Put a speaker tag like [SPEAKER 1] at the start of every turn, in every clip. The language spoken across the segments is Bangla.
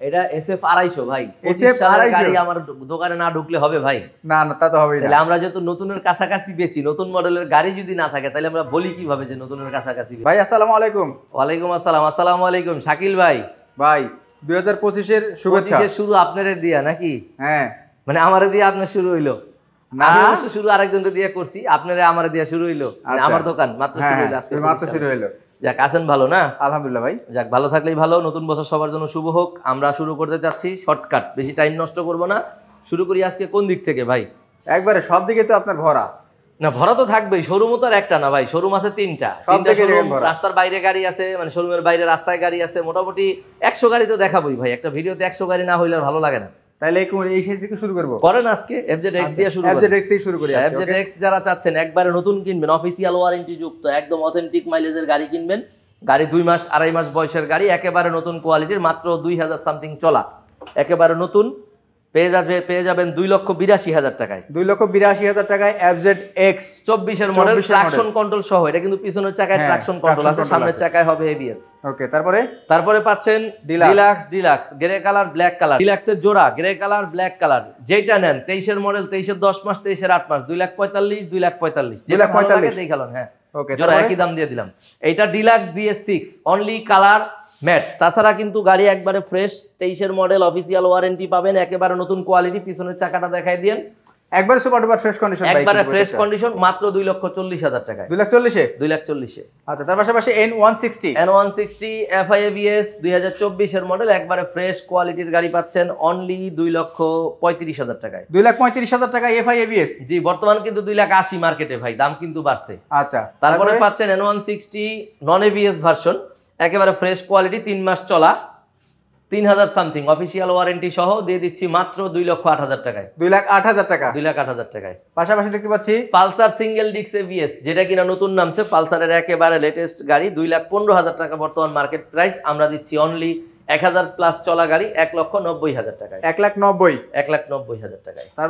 [SPEAKER 1] এটা SF 250 ভাই।
[SPEAKER 2] SF 250
[SPEAKER 1] গাড়ি আমার দোকানে না ঢুকলে হবে ভাই?
[SPEAKER 2] না না, তা তো হবেই না।
[SPEAKER 1] তাহলে আমরা যেহেতু নতুনের কাছাকাছি বেচি, নতুন মডেলের গাড়ি যদি না থাকে তাহলে আমরা বলি কিভাবে যে নতুনের কাছাকাছি?
[SPEAKER 2] ভাই আসসালামু আলাইকুম।
[SPEAKER 1] ওয়ালাইকুম আসসালাম। আসসালামু আলাইকুম শাকিল ভাই।
[SPEAKER 2] ভাই 2025 এর শুভেচ্ছা।
[SPEAKER 1] 25 শুরু আপনারে দিয়া নাকি?
[SPEAKER 2] হ্যাঁ,
[SPEAKER 1] মানে আমারে দিয়ে আপনার শুরু হইলো
[SPEAKER 2] না,
[SPEAKER 1] আমি অবশ্য শুরু আরেকজনকে দিয়ে করছি, আপনারে আমারে দিয়ে শুরু হইলো। মানে আমার দোকান মাত্র শুরু হইলো আজকে,
[SPEAKER 2] মাত্র শুরু হইলো।
[SPEAKER 1] যাক, আছেন ভালো না?
[SPEAKER 2] আলহামদুলিল্লাহ ভাই।
[SPEAKER 1] যাক, ভালো থাকলেই ভালো। নতুন বছর সবার জন্য শুভ হোক। আমরা শুরু করতে চাচ্ছি শর্টকাট, বেশি টাইম নষ্ট করব না। শুরু করি আজকে কোন দিক থেকে ভাই?
[SPEAKER 2] একবারে সব দিকে তো আপনার ভরা।
[SPEAKER 1] না, ভরা তো থাকবেই, শোরুমও তো আর একটা না ভাই, শোরুম আছে তিনটা শোরুম। রাস্তার বাইরে গাড়ি আছে, মানে শোরুমের বাইরে রাস্তায় গাড়ি আছে, মোটামুটি 100 গাড়ি তো দেখাবোই ভাই। একটা ভিডিওতে 100 গাড়ি না হইলে ভালো লাগে না।
[SPEAKER 2] তাহলে এই শেষ থেকে শুরু করব।
[SPEAKER 1] করেন আজকে FZX দিয়ে শুরু করেন।
[SPEAKER 2] FZX থেকে শুরু করি।
[SPEAKER 1] FZX যারা চাচ্ছেন একবারে নতুন কিনবেন, অফিসিয়াল ওয়ারেন্টি যুক্ত, একদম অথেন্টিক মাইলেজের গাড়ি কিনবেন, গাড়ি 2 মাস 2.5 মাস বয়সের গাড়ি, একেবারে নতুন কোয়ালিটির, মাত্র 2000 সামথিং চলা, একেবারে নতুন পেয়ে যাবেন 2,82,000 টাকায়।
[SPEAKER 2] 2,82,000 টাকায় FZX
[SPEAKER 1] 24 এর মডেল, ট্রাকশন কন্ট্রোল সহ। এটা কিন্তু পিছনের চাকায় ট্রাকশন কন্ট্রোল আছে, সামনের চাকায় হবে ABS।
[SPEAKER 2] ওকে, তারপরে পাচ্ছেন
[SPEAKER 1] deluxe grey colour black colour, ডিলাক্সের জোড়া গ্রে কালার ব্ল্যাক কালার, যেটা নেন 23 এর মডেল, 23 এর 10 মাস, 23 এর 8 মাস, 2,45,000 যেটা ভালো লাগে দেখালেন। হ্যাঁ,
[SPEAKER 2] ওকে,
[SPEAKER 1] জোড়া একই দাম দিয়ে দিলাম। এইটা deluxe BS6 only colour matte. তাছাড়া কিন্তু গাড়ি একবারে ফ্রেশ, 23 এর মডেল, অফিসিয়াল ওয়ারেন্টি পাবেন, একেবারে নতুন কোয়ালিটি। পিছনের চাকাটা দেখাই দেন,
[SPEAKER 2] একবারে সুপার ডুপার ফ্রেশ কন্ডিশন,
[SPEAKER 1] একবারে ফ্রেশ কন্ডিশন, মাত্র 2,40,000 টাকায়।
[SPEAKER 2] 2,40,000 আচ্ছা, তার পাশাপাশি N160
[SPEAKER 1] FI ABS 2024 এর মডেল, একবারে ফ্রেশ কোয়ালিটির গাড়ি পাচ্ছেন অনলি 2,35,000 টাকায়।
[SPEAKER 2] 2,35,000 টাকায় FI ABS।
[SPEAKER 1] জি, বর্তমান কিন্তু 2,80,000 মার্কেটে ভাই, দাম কিন্তু বাড়ছে।
[SPEAKER 2] আচ্ছা,
[SPEAKER 1] তারপরে পাচ্ছেন N160 নন ABS ভার্সন, একেবারে ফ্রেশ কোয়ালিটি, 3 মাস চলা, 3,000 সামথিং অফিসিয়াল ওয়ারেন্টি সহ দিয়ে দিচ্ছি মাত্র 2,08,000 টাকায়।
[SPEAKER 2] 2,08,000 টাকা,
[SPEAKER 1] 2,08,000 টাকায়।
[SPEAKER 2] পাশাপাশি দেখতে পাচ্ছি
[SPEAKER 1] পালসার সিঙ্গেল ডিস্ক ABS, যেটা কিনা নতুন নামছে, পালসারের একেবারে লেটেস্ট গাড়ি, 2,15,000 টাকা বর্তমান মার্কেট প্রাইস। আমরা দিচ্ছি অনলি 1,000 প্লাস চলা গাড়ি 1,90,000 টাকায়।
[SPEAKER 2] 1,90,000
[SPEAKER 1] টাকায়।
[SPEAKER 2] তার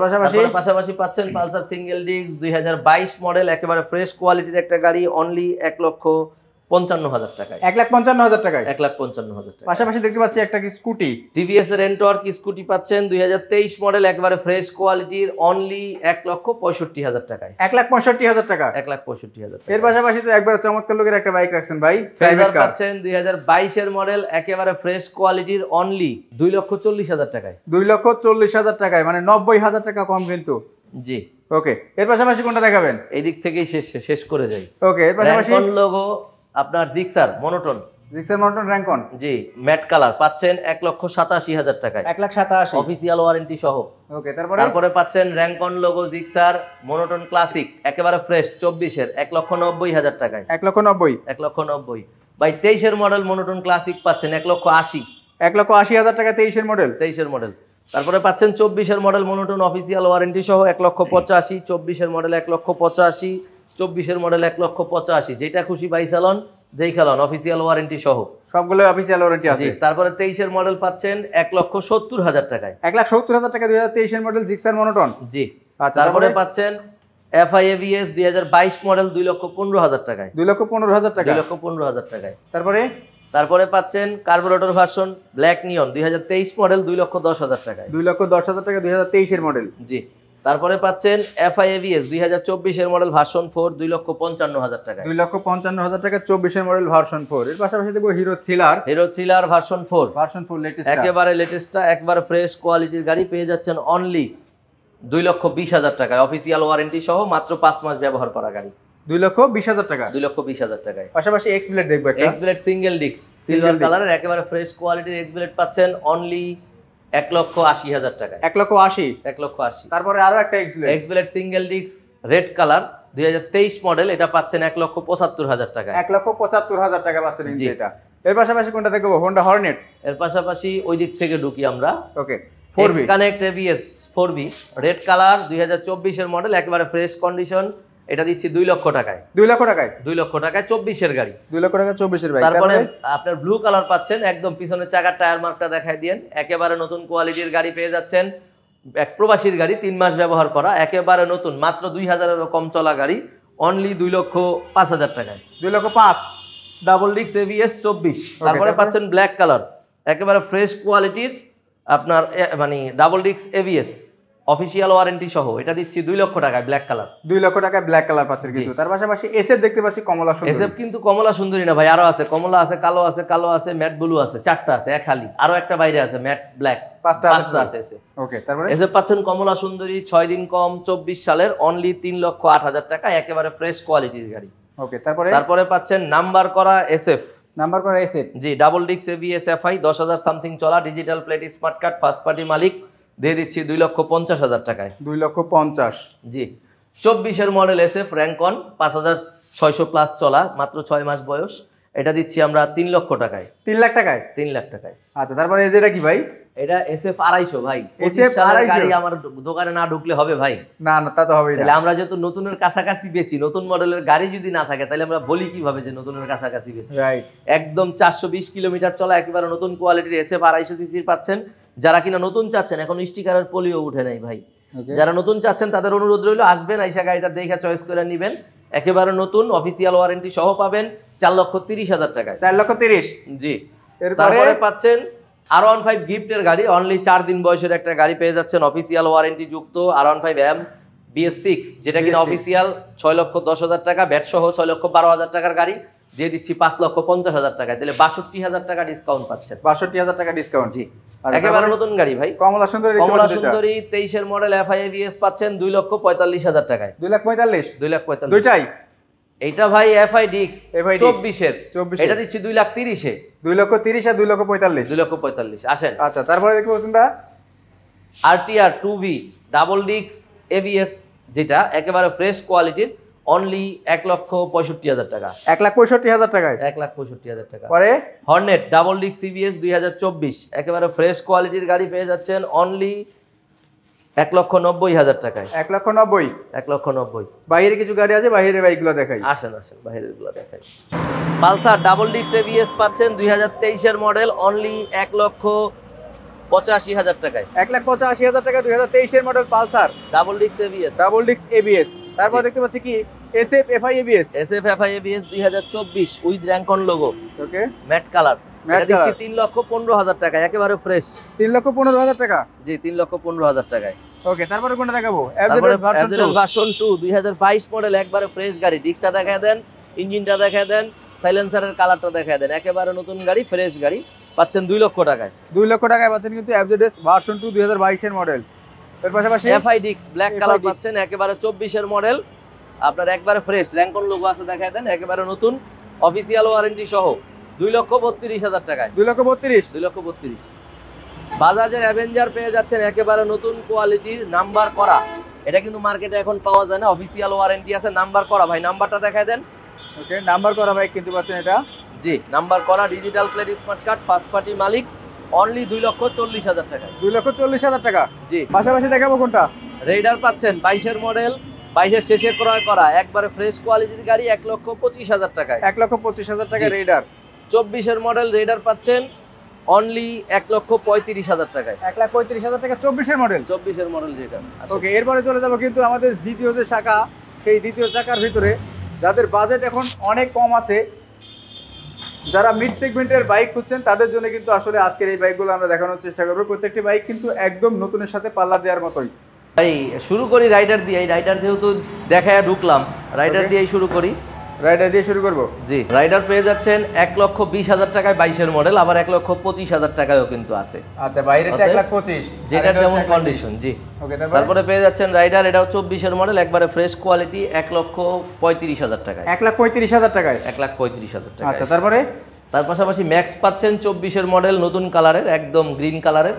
[SPEAKER 1] পাশাপাশি পাচ্ছেন পালসার সিঙ্গেল ডিস্ক 2022 মডেল, একেবারে ফ্রেশ কোয়ালিটির একটা গাড়ি, অনলি 1,55,000 টাকায়।
[SPEAKER 2] 1,55,000 টাকায়।
[SPEAKER 1] 1,55,000 টাকা।
[SPEAKER 2] পাশাপাশি দেখতে পাচ্ছি একটা কি স্কুটি,
[SPEAKER 1] TVS এর এন্টর্ক স্কুটি পাচ্ছেন 2023 মডেল, একবারে ফ্রেশ কোয়ালিটির, অনলি 1,65,000 টাকায়।
[SPEAKER 2] 1,65,000 টাকা।
[SPEAKER 1] 1,65,000 টাকা।
[SPEAKER 2] এর পাশাপাশি তো একবার চমৎকার লোকের একটা বাইক রাখছেন ভাই,
[SPEAKER 1] ফেজার পাচ্ছেন 2022 এর মডেল, একেবারে ফ্রেশ কোয়ালিটির, অনলি 2,40,000 টাকায়।
[SPEAKER 2] 2,40,000 টাকায়, মানে 90,000 টাকা কম কিন্তু।
[SPEAKER 1] জি,
[SPEAKER 2] ওকে। এর পাশাপাশি কোনটা দেখাবেন?
[SPEAKER 1] এই দিক থেকেই শেষ করে যাই।
[SPEAKER 2] ওকে, এর পাশাপাশি
[SPEAKER 1] লোগো আপনার জিক্সার মনোটন
[SPEAKER 2] র্যাঙ্কন,
[SPEAKER 1] জি, ম্যাট কালার পাচ্ছেন 1,87,000 টাকায়।
[SPEAKER 2] 1,87,000
[SPEAKER 1] অফিসিয়াল ওয়ারেন্টি সহ।
[SPEAKER 2] ওকে,
[SPEAKER 1] তারপরে পাচ্ছেন Rancon logo Gixxer monotone classic, একেবারে ফ্রেশ 24 এর, 1,90,000 টাকায়।
[SPEAKER 2] 1,90,000
[SPEAKER 1] ভাই 23 এর মডেল মনোটন ক্লাসিক পাচ্ছেন 1,80,000।
[SPEAKER 2] 1,80,000 টাকা 23 এর মডেল।
[SPEAKER 1] তারপরে পাচ্ছেন 24 এর মডেল মনোটন অফিসিয়াল ওয়ারেন্টি সহ 1,85,000। 24 এর মডেল 1,85,000, 24 এর মডেল 1,85,000, যেটা খুশি বাই চালন দেখালন, অফিসিয়াল ওয়ারেন্টি সহ,
[SPEAKER 2] সবগুলো অফিসিয়াল ওয়ারেন্টি আছে।
[SPEAKER 1] তারপরে 23 এর মডেল পাচ্ছেন 1,70,000 টাকায়।
[SPEAKER 2] 1,70,000 টাকা 2023 এর মডেল জিক্সার মনোটন।
[SPEAKER 1] জি, তারপরে পাচ্ছেন FI ABS 2022 মডেল 2,15,000 টাকায়।
[SPEAKER 2] 2,15,000 টাকা।
[SPEAKER 1] 2,15,000 টাকায়।
[SPEAKER 2] তারপরে
[SPEAKER 1] পাচ্ছেন কার্বোরেটর ভার্সন ব্ল্যাক নিয়ন 2023 মডেল 2,10,000 টাকায়।
[SPEAKER 2] 2,10,000 টাকা 2023 এর মডেল।
[SPEAKER 1] জি, তারপরে পাচ্ছেন FI ABS 2024 এর মডেল ভার্সন 4 2,55,000 টাকায়।
[SPEAKER 2] 2,55,000 টাকা 24 এর মডেল ভার্সন 4। এর পাশাপাশি দেখো হিরো থ্রিলার
[SPEAKER 1] ভার্সন 4
[SPEAKER 2] লেটেস্ট,
[SPEAKER 1] একেবারে লেটেস্টটা, একবারে ফ্রেশ কোয়ালিটির গাড়ি পেয়ে যাচ্ছেন অনলি 2,20,000 টাকায়, অফিসিয়াল ওয়ারেন্টি সহ, মাত্র 5 মাস ব্যবহার করা গাড়ি।
[SPEAKER 2] 2,20,000 টাকা।
[SPEAKER 1] 2,20,000 টাকায়।
[SPEAKER 2] পাশাপাশি এক্সব্লেড দেখবো,
[SPEAKER 1] এক্সব্লেড সিঙ্গেল ডিস্ক সিলভার কালারের, একেবারে ফ্রেশ কোয়ালিটির এক্সব্লেড পাচ্ছেন অনলি 1,80,000 টাকায়।
[SPEAKER 2] 1,80,000। তারপরে আরো একটা
[SPEAKER 1] X-Blade single disc red colour 2023 model, এটা পাচ্ছেন 1,75,000 টাকায়।
[SPEAKER 2] 1,75,000 টাকা পাচ্ছেন এটা। এর পাশাপাশি কোনটা দেখবো? Honda Hornet.
[SPEAKER 1] এর পাশাপাশি ওই দিক থেকে ঢুকি আমরা।
[SPEAKER 2] ওকে,
[SPEAKER 1] 4V connect ABS 4V red colour 2024 এর মডেল, একেবারে ফ্রেশ কন্ডিশন, এটা দিচ্ছি 2 লক্ষ টাকায়।
[SPEAKER 2] 2 লক্ষ টাকায়?
[SPEAKER 1] 2 লক্ষ টাকায় 24 এর গাড়ি।
[SPEAKER 2] 2 লক্ষ টাকা 24 এর বাইক।
[SPEAKER 1] তারপরে আপনার ব্লু কালার পাচ্ছেন, একদম পিছনের চাকার টায়ার মার্কটা দেখাই দেন, একেবারে নতুন কোয়ালিটির গাড়ি পেয়ে যাচ্ছেন। এক প্রবাসীর গাড়ি, 3 মাস ব্যবহার করা, একেবারে নতুন, মাত্র 2,000 কম চলা গাড়ি, অনলি 2,05,000 টাকায়।
[SPEAKER 2] 2,05,000
[SPEAKER 1] ডাবল ডিস্ক ABS 24। তারপরে পাচ্ছেন ব্ল্যাক কালার একেবারে ফ্রেশ কোয়ালিটির আপনার মানে ডাবল ডিক্স এবিএস অফিসিয়াল ওয়ারেন্টি সহ এটা দিচ্ছি 2 লক্ষ টাকায় ব্ল্যাক কালার।
[SPEAKER 2] 2 লক্ষ টাকায় ব্ল্যাক কালার পাচ্ছেন কিন্তু। তার পাশাপাশি এসএফ দেখতে পাচ্ছি কমলা সুন্দরী।
[SPEAKER 1] এসএফ কিন্তু কমলা সুন্দরী না ভাই, আরো আছে কমলা আছে, কালো আছে, ম্যাট ব্লু আছে, 4টা আছে, এক খালি আরো একটা বাইরে আছে ম্যাট ব্ল্যাক, 5টা আছে এসএফ।
[SPEAKER 2] ওকে, তারপরে
[SPEAKER 1] এসএফ পাচ্ছেন কমলা সুন্দরী 6 দিন কম 24 সালের অনলি 3,08,000 টাকা, একেবারে ফ্রেশ কোয়ালিটির গাড়ি।
[SPEAKER 2] ওকে,
[SPEAKER 1] তারপরে পাচ্ছেন নাম্বার করা এসএফ,
[SPEAKER 2] নাম্বার করা এসএফ
[SPEAKER 1] জি ডাবল ডিক্স এবিএস এফআই 10,000 সামথিং চলা, digital plate, smart card, first party মালিক, দিয়ে দিচ্ছি 2,50,000 টাকায়।
[SPEAKER 2] 2,50,000
[SPEAKER 1] জি 24-এর মডেল এসএফ র্যাঙ্কন 5,600 প্লাস চলা, মাত্র 6 মাস বয়স, এটা দিচ্ছি আমরা 3 লক্ষ টাকায়।
[SPEAKER 2] 3 লাখ টাকায়?
[SPEAKER 1] 3 লাখ টাকায়।
[SPEAKER 2] আচ্ছা, তারপরে এই যেটা কি ভাই?
[SPEAKER 1] এটা এসএফ 250 ভাই।
[SPEAKER 2] এসএফ 250
[SPEAKER 1] গাড়ি আমার দোকানে না ঢুকলে হবে ভাই?
[SPEAKER 2] না না, তা তো হবেই না।
[SPEAKER 1] তাহলে আমরা যেহেতু নতুনের কাছাকাছি বেচি, নতুন মডেলের গাড়ি যদি না থাকে তাহলে আমরা বলি কিভাবে যে নতুনের কাছাকাছি বেচি?
[SPEAKER 2] রাইট।
[SPEAKER 1] একদম 420 কিলোমিটার চলা একেবারে নতুন কোয়ালিটির এসএফ 250 সিসির পাচ্ছেন। যারা কিনা নতুন চাচ্ছেন, এখন স্টিকারের পলিও উঠে নাই ভাই, যারা নতুন চাচ্ছেন তাদের অনুরোধ রইল, আসবেন আইসা গাড়িটা দেখে চয়েস করে নেবেন। একেবারে নতুন অফিসিয়াল ওয়ারেন্টি সহ পাবেন 4,30,000 টাকায়।
[SPEAKER 2] 4,30,000
[SPEAKER 1] জি। তারপরে পাচ্ছেন R15 গিফটের গাড়ি, অনলি 4 দিন বয়সের একটা গাড়ি পেয়ে যাচ্ছেন অফিসিয়াল ওয়ারেন্টি যুক্ত R15M BS6, যেটা কিনা অফিসিয়াল 6,10,000 টাকা, ব্যাট সহ 6,12,000 টাকার গাড়ি, দিয়ে দিচ্ছি 5,50,000 টাকায়। তাহলে 62,000 টাকা ডিসকাউন্ট পাচ্ছেন।
[SPEAKER 2] 62,000 টাকা ডিসকাউন্ট।
[SPEAKER 1] জি, একেবারে নতুন গাড়ি ভাই,
[SPEAKER 2] কমলা সুন্দরী।
[SPEAKER 1] 23-এর মডেল এফআই এবিএস পাচ্ছেন 2,45,000 টাকায়।
[SPEAKER 2] 2,45,000?
[SPEAKER 1] 2,45,000
[SPEAKER 2] দুইটাই?
[SPEAKER 1] এইটা ভাই এফআই ডিক্স 24-এর, এটা দিচ্ছি 2,30,000-এ।
[SPEAKER 2] 2,30,000 আর 2,45,000?
[SPEAKER 1] 2,45,000 আসেন।
[SPEAKER 2] আচ্ছা, তারপরে দেখবো তোমরা
[SPEAKER 1] RTR 2V ডাবল ডিক্স এবিএস, যেটা একেবারে ফ্রেশ কোয়ালিটির, অনলি 1,65,000 টাকা।
[SPEAKER 2] 1,65,000 টাকায়?
[SPEAKER 1] 1,65,000 টাকা।
[SPEAKER 2] পরে
[SPEAKER 1] হর্নেট ডাবল ডিক্স সিবিএস 2024 একেবারে ফ্রেশ কোয়ালিটির গাড়ি পেয়ে যাচ্ছেন অনলি 1,90,000 টাকায়।
[SPEAKER 2] 1,90,000?
[SPEAKER 1] 1,90,000।
[SPEAKER 2] বাইরে কিছু গাড়ি আছে, বাইরের বাইকগুলো দেখাই।
[SPEAKER 1] আসেন বাইরের গুলো দেখাই। পালসার ডাবল ডিক্স এবিএস পাচ্ছেন 2023-এর মডেল, অনলি 1,85,000 টাকায়।
[SPEAKER 2] 1,85,000 টাকা 2023-এর মডেল পালসার
[SPEAKER 1] ডাবল ডিক্স এবিএস।
[SPEAKER 2] ডাবল ডিক্স এবিএস। তারপর দেখতে পাচ্ছি কি SF FI ABS.
[SPEAKER 1] SF FI ABS 2024 with Rancon logo.
[SPEAKER 2] Okay,
[SPEAKER 1] matte colour, এটা দিচ্ছি 3,15,000 টাকা, একেবারে ফ্রেশ।
[SPEAKER 2] 3,15,000 টাকা?
[SPEAKER 1] জি, 3,15,000 টাকায়।
[SPEAKER 2] ওকে, তারপরে কোনটা দেখাবো?
[SPEAKER 1] এফজেডএস ভার্সন 2 2022 মডেল, একবারে ফ্রেশ গাড়ি। ডিস্কটা দেখায় দেন, ইঞ্জিনটা দেখায় দেন, সাইলেন্সারের কালারটা দেখায় দেন, একেবারে নতুন গাড়ি, ফ্রেশ গাড়ি পাচ্ছেন 2 লক্ষ টাকায়।
[SPEAKER 2] 2 লক্ষ টাকায় পাচ্ছেন কিন্তু এফজেডএস ভার্সন 2 2022-এর মডেল। এর পাশাপাশি
[SPEAKER 1] এফআই ডিক্স ব্ল্যাক কালার পাচ্ছেন, একেবারে 24-এর মডেল, আপনার একবারে ফ্রেশ, র্যাঙ্কন লোগো আছে দেখায় দেন, একেবারে নতুন অফিসিয়াল ওয়ারেন্টি সহ 2,32,000 টাকায়।
[SPEAKER 2] 2,32,000?
[SPEAKER 1] 2,32,000। বাজাজের অ্যাভেঞ্জার পেয়ে যাচ্ছেন একেবারে নতুন কোয়ালিটির, নাম্বার করা, এটা কিন্তু মার্কেটে এখন পাওয়া যায় না, অফিসিয়াল ওয়ারেন্টি আছে, নাম্বার করা। ভাই নাম্বারটা দেখায় দেন।
[SPEAKER 2] ওকে, নাম্বার করা বাইক কিন্তু পাচ্ছেন এটা।
[SPEAKER 1] জি, নাম্বার করা, digital plate, smart card, first party মালিক, অনলি 2,40,000 টাকা।
[SPEAKER 2] 2,40,000 টাকা?
[SPEAKER 1] জি।
[SPEAKER 2] পাশাপাশি দেখাবো কোনটা?
[SPEAKER 1] রেইডার পাচ্ছেন 22-এর মডেল, 22-এর শেষে ক্রয় করা, একবারে ফ্রেশ কোয়ালিটির গাড়ি, 1,25,000 টাকায়।
[SPEAKER 2] 1,25,000 টাকা রেইডার।
[SPEAKER 1] 24-এর মডেল রেইডার পাচ্ছেন অনলি 1,35,000 টাকায়।
[SPEAKER 2] 1,35,000 টাকা 24-এর মডেল?
[SPEAKER 1] 24-এর মডেল রেইডার।
[SPEAKER 2] ওকে, এরপরে চলে যাবো কিন্তু আমাদের দ্বিতীয় যে শাখা, সেই দ্বিতীয় শাখার ভিতরে যাদের বাজেট এখন অনেক কম আছে, যারা মিড সেগমেন্টের বাইক খুঁজছেন, তাদের জন্য কিন্তু আসলে আজকের এই বাইকগুলো আমরা দেখানোর চেষ্টা করবো। প্রত্যেকটি বাইক কিন্তু একদম নতুনের সাথে পাল্লা দেওয়ার মতোই।
[SPEAKER 1] ভাই শুরু করি রাইডার দিয়ে, রাইডার যেহেতু দেখায় ঢুকলাম, রাইডার দিয়েই শুরু করি।
[SPEAKER 2] রাইডার দিয়ে শুরু করবো? জি।
[SPEAKER 1] রাইডার পেয়ে যাচ্ছেন 1,20,000 টাকায় 22-এর মডেল, আবার 1,25,000 টাকায়ও কিন্তু আছে।
[SPEAKER 2] আচ্ছা, বাইরেটা 1,25,000,
[SPEAKER 1] যেটার যেমন কন্ডিশন। জি।
[SPEAKER 2] ওকে,
[SPEAKER 1] তারপরে পেয়ে যাচ্ছেন রাইডার, এটাও 24-এর মডেল, একবারে ফ্রেশ কোয়ালিটি, 1,35,000 টাকায়।
[SPEAKER 2] 1,35,000 টাকায়?
[SPEAKER 1] 1,35,000 টাকা।
[SPEAKER 2] আচ্ছা, তারপরে
[SPEAKER 1] তার পাশাপাশি ম্যাক্স পাচ্ছেন 24-এর মডেল, নতুন কালারের, একদম গ্রিন কালারের,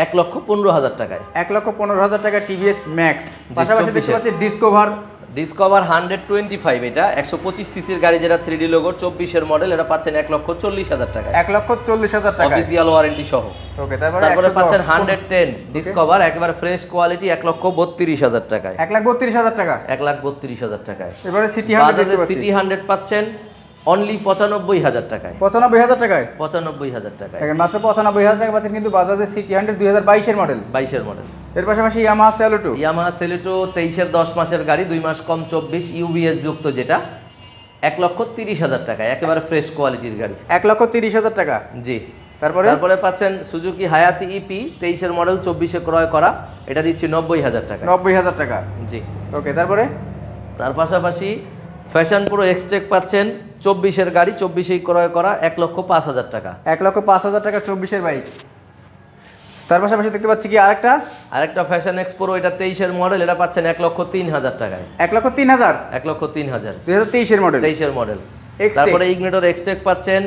[SPEAKER 1] 1,15,000 টাকায়।
[SPEAKER 2] 1,15,000 টাকা টিভিএস ম্যাক্স। পাশাপাশি দেখতে পাচ্ছি
[SPEAKER 1] ডিসকভার 125, এটা 125 সিসির গাড়ি, যেটা 3D লোগোর, 24-এর মডেল, এটা পাচ্ছেন 1,40,000 টাকায়।
[SPEAKER 2] 1,40,000 টাকা
[SPEAKER 1] অফিসিয়াল ওয়ারেন্টি সহ।
[SPEAKER 2] ওকে,
[SPEAKER 1] তারপরে পাচ্ছেন 110 ডিসকভার, একেবারে ফ্রেশ কোয়ালিটি, 1,32,000 টাকায়।
[SPEAKER 2] 1,32,000 টাকা?
[SPEAKER 1] 1,32,000 টাকায়।
[SPEAKER 2] এবারে সিটি 100
[SPEAKER 1] বাজাজের সিটি 100 পাচ্ছেন অনলি 95,000 টাকায়।
[SPEAKER 2] 95,000 টাকায়?
[SPEAKER 1] 95,000 টাকায়।
[SPEAKER 2] দেখেন, মাত্র 95,000 টাকা পাচ্ছেন কিন্তু বাজাজের সিটি 100 2022-এর মডেল।
[SPEAKER 1] 22-এর মডেল।
[SPEAKER 2] এর পাশাপাশি ইয়ামাহা সেলুটো।
[SPEAKER 1] ইয়ামাহা সেলুটো 23-এর 10 মাসের গাড়ি, 2 মাস কম 24, ইউবিএস যুক্ত, যেটা 1,30,000 টাকায়, একেবারে ফ্রেশ কোয়ালিটির গাড়ি।
[SPEAKER 2] 1,30,000 টাকা?
[SPEAKER 1] জি। তারপরে পাচ্ছেন সুজুকি হায়াতি ইপি 23-এর মডেল 24-এ ক্রয় করা, এটা দিচ্ছি 90,000 টাকা।
[SPEAKER 2] 90,000 টাকা,
[SPEAKER 1] জি।
[SPEAKER 2] ওকে,
[SPEAKER 1] তার পাশাপাশি ফ্যাশন প্রো এক্সট্রেক পাচ্ছেন 24-এর গাড়ি, 24-এই ক্রয় করা, 1,05,000 টাকা।
[SPEAKER 2] 1,05,000 টাকা 24-এর বাইক। তার পাশাপাশি দেখতে পাচ্ছি কি
[SPEAKER 1] আরেকটা ফ্যাশন এক্স প্রো, এটা 23-এর মডেল, এটা পাচ্ছেন 1,03,000 টাকায়।
[SPEAKER 2] 1,03,000,
[SPEAKER 1] 1,03,000,
[SPEAKER 2] 2023-এর মডেল।
[SPEAKER 1] 23-এর মডেল। তারপরে ইগনিটর এক্সট্রেক পাচ্ছেন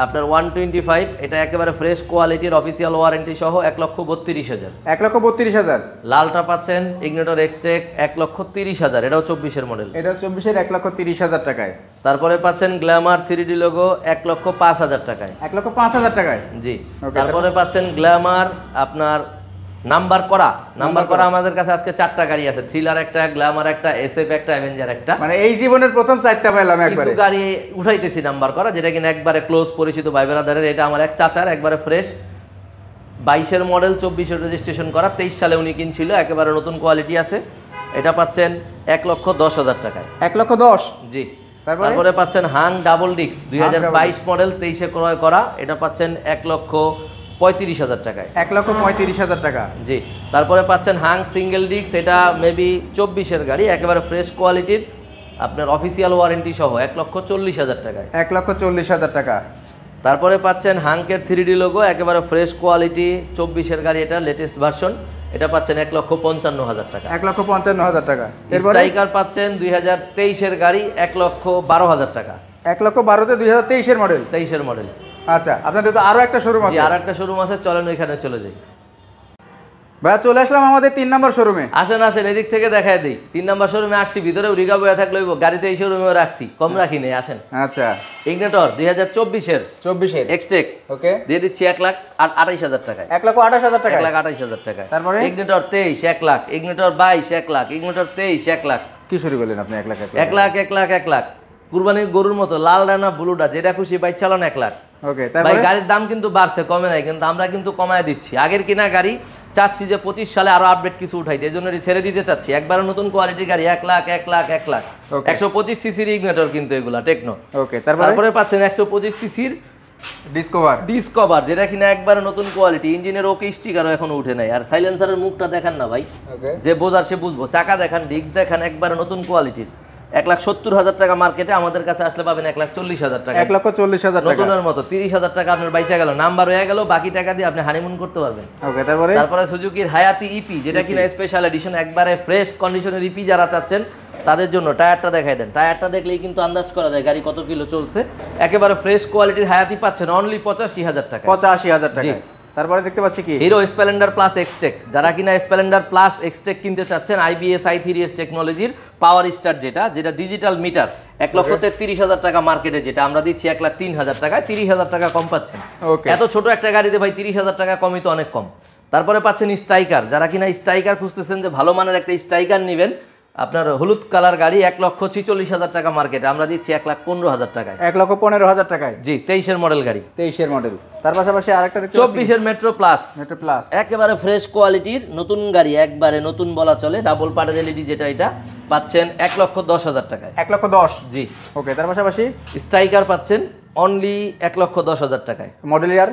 [SPEAKER 1] আপনার 125, এটা একেবারে ফ্রেশ কোয়ালিটির, অফিসিয়াল ওয়ারেন্টি সহ 1,32,000।
[SPEAKER 2] 1,32,000।
[SPEAKER 1] লালটা পাচ্ছেন ইগনিটর এক্সট্রেক 1,30,000, এটাও 24-এর মডেল।
[SPEAKER 2] এটা 24-এর 1,30,000 টাকায়।
[SPEAKER 1] তারপরে পাচ্ছেন গ্ল্যামার 3D লোগো 1,05,000 টাকায়।
[SPEAKER 2] 1,05,000 টাকায়,
[SPEAKER 1] জি। তারপরে পাচ্ছেন গ্ল্যামার আপনার নাম্বার করা আমাদের কাছে আজকে 4টা গাড়ি আছে, থ্রিলার একটা, গ্ল্যামার একটা, এসএফ একটা, অ্যাভেঞ্জার একটা।
[SPEAKER 2] মানে এই জীবনের প্রথম 4টা পেলাম একবারে।
[SPEAKER 1] কিছু গাড়ি উঠাইতেছি নাম্বার করা, যেটা কিনা একবারে ক্লোজ পরিচিত ভাই ব্রাদারের। এটা আমার এক চাচার, একবারে ফ্রেশ 22-এর মডেল, 24-এর রেজিস্ট্রেশন করা, 23 সালে উনি কিনছিল, একেবারে নতুন কোয়ালিটি আছে। এটা পাচ্ছেন 1,10,000 টাকায়।
[SPEAKER 2] 1,10,000,
[SPEAKER 1] জি। তারপরে পাচ্ছেন হাং ডাবল ডিক্স 2022 মডেল, 23-এ ক্রয় করা, এটা পাচ্ছেন 1,35,000 টাকায়।
[SPEAKER 2] 1,35,000 টাকা,
[SPEAKER 1] জি। তারপরে পাচ্ছেন হাং সিঙ্গেল ডিক্স, এটা মেবি 24-এর গাড়ি, একেবারে ফ্রেশ কোয়ালিটির, আপনার অফিসিয়াল ওয়ারেন্টি সহ 1,40,000 টাকায়।
[SPEAKER 2] 1,40,000 টাকা।
[SPEAKER 1] তারপরে পাচ্ছেন হাংকের 3D লোগো, একেবারে ফ্রেশ কোয়ালিটি, 24-এর গাড়ি, এটা লেটেস্ট ভার্সন, এটা পাচ্ছেন 1,55,000 টাকা।
[SPEAKER 2] 1,55,000 টাকা।
[SPEAKER 1] স্ট্রাইকার পাচ্ছেন 2023-এর গাড়ি, 1,12,000 টাকা।
[SPEAKER 2] 1,12,000 তে 2023-এর মডেল।
[SPEAKER 1] 23-এর মডেল।
[SPEAKER 2] আচ্ছা, আপনাদের তো আরো একটা শোরুম আছে।
[SPEAKER 1] আর একটা শোরুম আছে, চলেন ওইখানে চলে যাই।
[SPEAKER 2] ভাইয়া চলে আসলাম আমাদের 3 নম্বর শোরুমে।
[SPEAKER 1] আসেন এদিক থেকে দেখায় দিই। 3 নম্বর শোরুমে আসছি, ভিতরে রিগা বয়া থাকলে গাড়িতে এই শোরুমে রাখছি, কম রাখি নেই। আসেন।
[SPEAKER 2] আচ্ছা,
[SPEAKER 1] ইগনিটর 2024-এর
[SPEAKER 2] এক্সট্রেক, ওকে,
[SPEAKER 1] দিয়ে দিচ্ছি 1,28,000 টাকায়।
[SPEAKER 2] 1,28,000 টাকা।
[SPEAKER 1] 1,28,000 টাকায়।
[SPEAKER 2] তারপরে
[SPEAKER 1] ignitor 23 1 lakh, ignitor 22 1 lakh, ignitor 23 1 lakh.
[SPEAKER 2] কি শুরু করলেন আপনি? 1 লাখ
[SPEAKER 1] 1 লাখ কুরবানির গরুর মতো, লাল ডানা ব্লুটা, যেটা খুশি বাইক চালান 1 লাখ।
[SPEAKER 2] ওকে,
[SPEAKER 1] ভাই গাড়ির দাম কিন্তু বাড়ছে, কমে নাই, কিন্তু আমরা কিন্তু কমায় দিচ্ছি। আগের কিনা গাড়ি চাচ্ছি যে 25 সালে আরো আপডেট কিছু উঠাইতে, এই জন্য ছেড়ে দিতে চাচ্ছি। একবারে নতুন কোয়ালিটির গাড়ি 1 লাখ 125 সিসির ইগনিটর, কিন্তু এগুলা টেকনো।
[SPEAKER 2] ওকে,
[SPEAKER 1] তারপরে পাচ্ছেন 125 সিসির ডিসকভার, যেটা কিনা একবারে নতুন কোয়ালিটি, ইঞ্জিনের ওকে স্টিকারও এখনো উঠে নাই। আর সাইলেন্সারের মুখটা দেখান না ভাই, যে বোঝার সে বুঝবো। চাকা দেখান, ডিস্ক দেখান, একবারে নতুন কোয়ালিটির। 1,70,000 টাকা মার্কেটে, আমাদের কাছে আসলে পাবেন 1,40,000 টাকা।
[SPEAKER 2] 1,40,000 টাকা,
[SPEAKER 1] নতুনের মতো। 30,000 টাকা আপনার বাইচা গেল, নাম্বার হয়ে গেল, বাকি টাকা দিয়ে আপনি হানিমুন করতে পারবেন।
[SPEAKER 2] ওকে, তারপরে
[SPEAKER 1] সুজুকির হায়াতি ইপি, যেটা কিনা স্পেশাল এডিশন, একবারে ফ্রেশ কন্ডিশনের ইপি যারা চাচ্ছেন তাদের জন্য। টায়ারটা দেখাই দেন, টায়ারটা দেখলেই কিন্তু আন্দাজ করা যায় গাড়ি কত কিলো চলছে। একেবারে ফ্রেশ কোয়ালিটির হায়াতি পাচ্ছেন অনলি 85,000 টাকা।
[SPEAKER 2] 85,000 টাকা। তারপরে দেখতে পাচ্ছি কি
[SPEAKER 1] হিরো স্প্লেন্ডার প্লাস এক্সটেক, যারা কিনা স্প্লেন্ডার প্লাস এক্সটেক কিনতে চাচ্ছেন, IBS i3s টেকনোলজির পাওয়ার স্টার, যেটা ডিজিটাল মিটার, 1,33,000 টাকা মার্কেটে, যেটা আমরা দিচ্ছি 1,03,000 টাকায়। 30,000 টাকা কম পাচ্ছেন। এত ছোট একটা গাড়িতে ভাই 30,000 টাকা কমই তো অনেক কম। তারপরে পাচ্ছেন স্ট্রাইকার, যারা কিনা স্ট্রাইকার খুঁজতেছেন, যে ভালো মানের একটা স্ট্রাইকার নেবেন, আপনার হলুদ কালার গাড়ি, 1,46,000 টাকা মার্কেটে, আমরা দিচ্ছি 1,15,000 টাকায়।
[SPEAKER 2] 1,15,000 টাকায়,
[SPEAKER 1] জি। 23-এর মডেল গাড়ি,
[SPEAKER 2] 23-এর মডেল। তার পাশাপাশি আরেকটা দেখতে
[SPEAKER 1] 24-এর মেট্রো প্লাস, একেবারে ফ্রেশ কোয়ালিটির নতুন গাড়ি, একবারে নতুন বলা চলে, ডাবল পার্টের এলইডি, যেটা এটা পাচ্ছেন 1,10,000 টাকায়।
[SPEAKER 2] 1,10,000,
[SPEAKER 1] জি।
[SPEAKER 2] ওকে, তার পাশাপাশি
[SPEAKER 1] স্ট্রাইকার পাচ্ছেন অনলি 1,10,000 টাকায়।
[SPEAKER 2] মডেল ইয়ার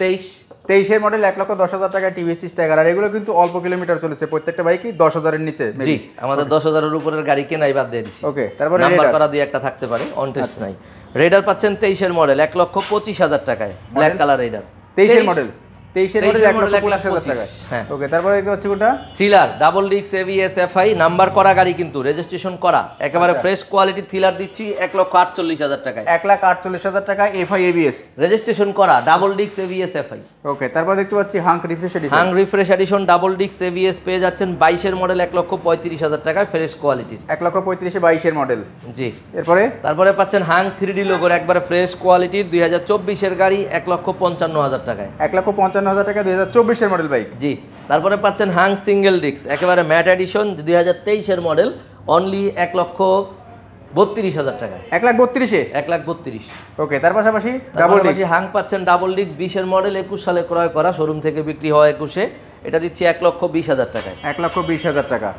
[SPEAKER 1] 23-এর
[SPEAKER 2] মডেল, 1,10,000 টাকা টিভিএস স্ট্রাইকার। আর এগুলো কিন্তু অল্প কিলোমিটার চলেছে, প্রত্যেকটা বাইকই 10,000-এর নিচে।
[SPEAKER 1] জি, আমাদের 10,000-এর উপরের গাড়ি কেনাই বাদ দিয়ে দিচ্ছি।
[SPEAKER 2] ওকে, তারপরে
[SPEAKER 1] নাম্বার করা দিয়ে একটা থাকতে পারে, অন টেস্ট নাই। রেডার পাচ্ছেন 23-এর মডেল, 1,25,000 টাকায়, ব্ল্যাক কালার রেডার।
[SPEAKER 2] 23-এর মডেল, 1,25,000 টাকা। হ্যাঁ, ওকে, তারপরে দেখতে পাচ্ছি কোনটা?
[SPEAKER 1] থ্রিলার ডাবল ডিক্স ABS FI, নাম্বার করা গাড়ি, কিন্তু রেজিস্ট্রেশন করা, একেবারে ফ্রেশ কোয়ালিটি থ্রিলার দিচ্ছি 1,48,000 টাকায়।
[SPEAKER 2] 1,48,000 টাকা FI ABS,
[SPEAKER 1] রেজিস্ট্রেশন করা, ডাবল ডিক্স ABS FI।
[SPEAKER 2] ওকে, তারপর দেখতে পাচ্ছি হাং রিফ্রেশ এডিশন
[SPEAKER 1] ডাবল ডিক্স ABS পেয়ে যাচ্ছেন 22-এর মডেল, 1,35,000 টাকায়, ফ্রেশ কোয়ালিটির।
[SPEAKER 2] 1,35,000 22-এর মডেল,
[SPEAKER 1] জি।
[SPEAKER 2] তারপরে
[SPEAKER 1] পাচ্ছেন হাং 3D লোগোর, একবারে ফ্রেশ কোয়ালিটির, 2024-এর গাড়ি, 1,55,000 টাকায়।
[SPEAKER 2] 1,55,000 টাকা, 2024-এর মডেল বাইক,
[SPEAKER 1] জি। তারপরে পাচ্ছেন হাং সিঙ্গেল ডিক্স, একেবারে ম্যাট এডিশন, 2023-এর মডেল, অনলি 1,32,000 টাকায়।
[SPEAKER 2] 1,32,000,
[SPEAKER 1] 1,32,000।
[SPEAKER 2] ওকে, তার পাশাপাশি
[SPEAKER 1] হাং পাচ্ছেন ডাবল ডিক্স 20-এর মডেল, 21 সালে ক্রয় করা, শোরুম থেকে বিক্রি হওয়া 21-এ, এটা দিচ্ছি 1,20,000 টাকায়।
[SPEAKER 2] 1,20,000 টাকা।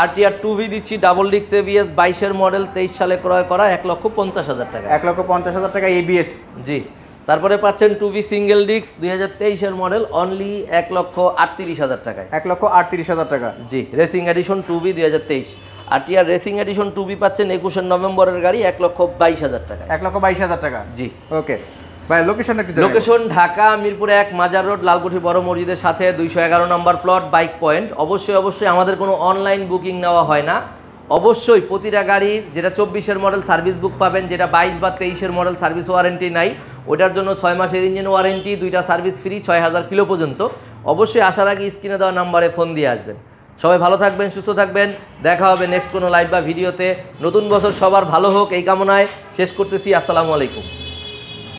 [SPEAKER 1] RTR 2V দিচ্ছি ডাবল ডিক্স ABS, 22-এর মডেল, 23 সালে ক্রয় করা, 1,50,000 টাকা।
[SPEAKER 2] 1,50,000 টাকা ABS,
[SPEAKER 1] জি। তারপরে পাচ্ছেন 2V single disc 2023 model only 1,38,000 টাকায়।
[SPEAKER 2] 1,38,000 টাকা।
[SPEAKER 1] জি, রেসিং এডিশন 2V 2023। আর টিআর রেসিং এডিশন 2V পাচ্ছেন 21 নভেম্বরের গাড়ি 1,22,000 টাকায়।
[SPEAKER 2] 1,22,000 টাকা।
[SPEAKER 1] জি,
[SPEAKER 2] ওকে ভাই, লোকেশন একটু জানাবেন।
[SPEAKER 1] লোকেশন ঢাকা মিরপুর 1 মাজার রোড, লালকুঠি বড় মসজিদের সাথে 211 নম্বর প্লট, বাইক পয়েন্ট। অবশ্যই আমাদের কোনো অনলাইন বুকিং নেওয়া হয় না। অবশ্যই প্রতিটা গাড়ির যেটা 24-এর মডেল সার্ভিস বুক পাবেন, যেটা 22 বা 23-এর মডেল সার্ভিস ওয়ারেন্টি নাই, ওটার জন্য 6 মাসের ইঞ্জিন ওয়ারেন্টি, 2টা সার্ভিস ফ্রি 6000 কিলো পর্যন্ত। অবশ্যই আসার আগে স্ক্রিনে দেওয়া নাম্বারে ফোন দিয়ে আসবেন। সবাই ভালো থাকবেন, সুস্থ থাকবেন। দেখা হবে নেক্সট কোনো লাইভ বা ভিডিওতে। নতুন বছর সবার ভালো হোক এই কামনায় শেষ করতেছি। আসসালামু আলাইকুম।